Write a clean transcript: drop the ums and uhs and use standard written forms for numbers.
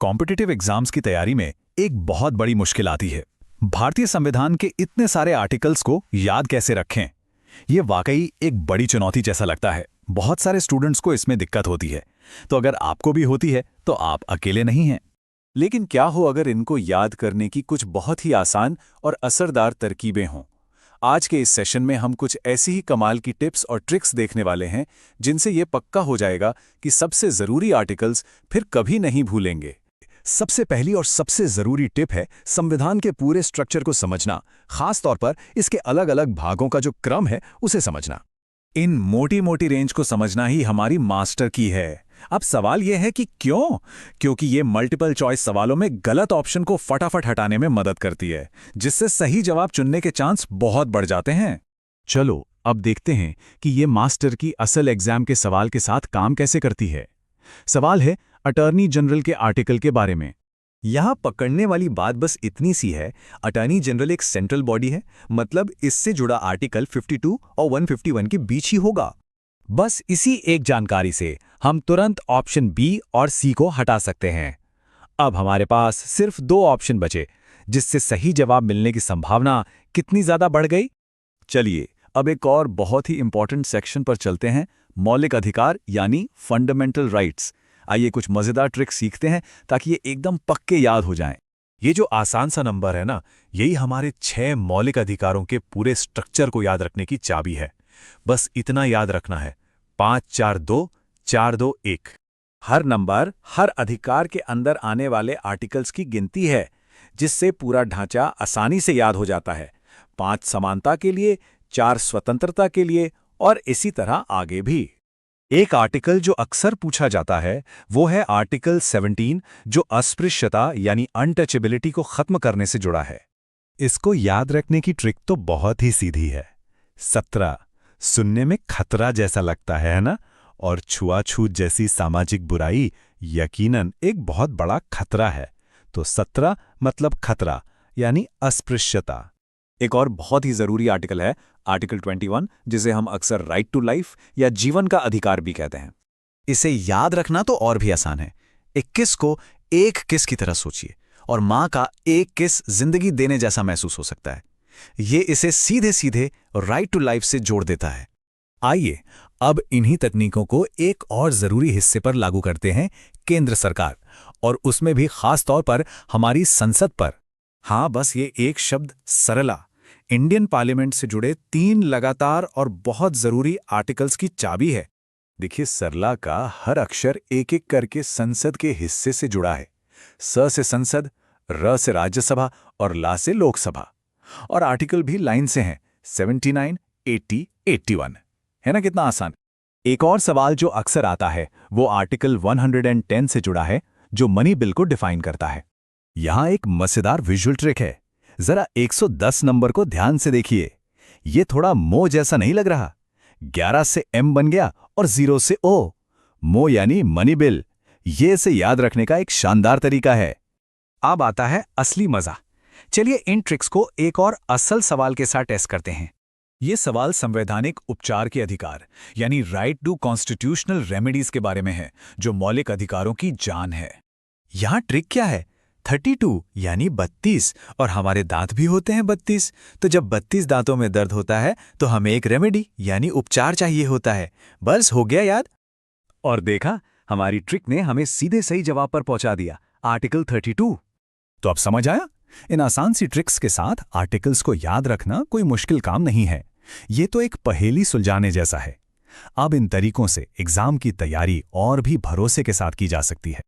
Competitive exams की तैयारी में एक बहुत बड़ी मुश्किल आती है। भारतीय संविधान के इतने सारे आर्टिकल्स को याद कैसे रखें, ये वाकई एक बड़ी चुनौती जैसा लगता है। बहुत सारे स्टूडेंट्स को इसमें दिक्कत होती है, तो अगर आपको भी होती है तो आप अकेले नहीं हैं। लेकिन क्या हो अगर इनको याद करने की कुछ बहुत ही आसान और असरदार तरकीबें हों। आज के इस सेशन में हम कुछ ऐसी ही कमाल की टिप्स और ट्रिक्स देखने वाले हैं जिनसे ये पक्का हो जाएगा कि सबसे ज़रूरी आर्टिकल्स फिर कभी नहीं भूलेंगे। सबसे पहली और सबसे ज़रूरी टिप है संविधान के पूरे स्ट्रक्चर को समझना, खास तौर पर इसके अलग अलग भागों का जो क्रम है उसे समझना। इन मोटी मोटी रेंज को समझना ही हमारी मास्टर की है। अब सवाल यह है कि क्यों? क्योंकि ये मल्टीपल चॉइस सवालों में गलत ऑप्शन को फटाफट हटाने में मदद करती है, जिससे सही जवाब चुनने के चांस बहुत बढ़ जाते हैं। चलो अब देखते हैं कि ये मास्टर की असल एग्जाम के सवाल के साथ काम कैसे करती है। सवाल है अटॉर्नी जनरल के आर्टिकल के बारे में। यहां पकड़ने वाली बात बस इतनी सी है, अटॉर्नी जनरल एक सेंट्रल बॉडी है, मतलब इससे जुड़ा आर्टिकल 52 और 151 के बीच ही होगा। बस इसी एक जानकारी से हम तुरंत ऑप्शन बी और सी को हटा सकते हैं। अब हमारे पास सिर्फ 2 ऑप्शन बचे, जिससे सही जवाब मिलने की संभावना कितनी ज्यादा बढ़ गई। चलिए अब एक और बहुत ही इंपॉर्टेंट सेक्शन पर चलते हैं, मौलिक अधिकार यानी फंडामेंटल राइट्स। आइए कुछ मज़ेदार ट्रिक सीखते हैं ताकि ये एकदम पक्के याद हो जाएं। ये जो आसान सा नंबर है ना, यही हमारे 6 मौलिक अधिकारों के पूरे स्ट्रक्चर को याद रखने की चाबी है। बस इतना याद रखना है, 5 4 2 4 2 1। हर नंबर हर अधिकार के अंदर आने वाले आर्टिकल्स की गिनती है, जिससे पूरा ढांचा आसानी से याद हो जाता है। 5 समानता के लिए, 4 स्वतंत्रता के लिए और इसी तरह आगे भी। एक आर्टिकल जो अक्सर पूछा जाता है वो है आर्टिकल 17, जो अस्पृश्यता यानी अनटचेबिलिटी को खत्म करने से जुड़ा है। इसको याद रखने की ट्रिक तो बहुत ही सीधी है। 17 सुनने में खतरा जैसा लगता है ना, और छुआछूत जैसी सामाजिक बुराई यकीनन एक बहुत बड़ा खतरा है। तो 17 मतलब खतरा यानी अस्पृश्यता। एक और बहुत ही जरूरी आर्टिकल है आर्टिकल 21, जिसे हम अक्सर राइट टू लाइफ या जीवन का अधिकार भी कहते हैं। इसे याद रखना तो और भी आसान है। 21 को एक किस की तरह सोचिए, और मां का एक किस जिंदगी देने जैसा महसूस हो सकता है। ये इसे सीधे सीधे राइट टू लाइफ से जोड़ देता है। आइए अब इन्हीं तकनीकों को एक और जरूरी हिस्से पर लागू करते हैं, केंद्र सरकार, और उसमें भी खास तौर पर हमारी संसद पर। हाँ, बस ये एक शब्द सरला इंडियन पार्लियामेंट से जुड़े 3 लगातार और बहुत जरूरी आर्टिकल्स की चाबी है। देखिए, सरला का हर अक्षर एक एक करके संसद के हिस्से से जुड़ा है। स से संसद, र से राज्यसभा और ला से लोकसभा। और आर्टिकल भी लाइन से हैं, 79, 80, 81। है ना कितना आसान। एक और सवाल जो अक्सर आता है वो आर्टिकल 110 से जुड़ा है, जो मनी बिल को डिफाइन करता है। यहां एक मजेदार विजुअल ट्रिक है। जरा 110 नंबर को ध्यान से देखिए। ये थोड़ा मो जैसा नहीं लग रहा? 11 से एम बन गया और 0 से ओ। मो यानी मनी बिल। ये इसे याद रखने का एक शानदार तरीका है। अब आता है असली मजा। चलिए इन ट्रिक्स को एक और असल सवाल के साथ टेस्ट करते हैं। ये सवाल संवैधानिक उपचार के अधिकार यानी राइट टू कॉन्स्टिट्यूशनल रेमेडीज के बारे में है, जो मौलिक अधिकारों की जान है। यहां ट्रिक क्या है? 32 यानी 32, और हमारे दांत भी होते हैं 32। तो जब 32 दांतों में दर्द होता है तो हमें एक रेमेडी यानी उपचार चाहिए होता है। बस हो गया याद। और देखा, हमारी ट्रिक ने हमें सीधे सही जवाब पर पहुंचा दिया, आर्टिकल 32। तो अब समझ आया? इन आसान सी ट्रिक्स के साथ आर्टिकल्स को याद रखना कोई मुश्किल काम नहीं है। ये तो एक पहेली सुलझाने जैसा है। अब इन तरीकों से एग्जाम की तैयारी और भी भरोसे के साथ की जा सकती है।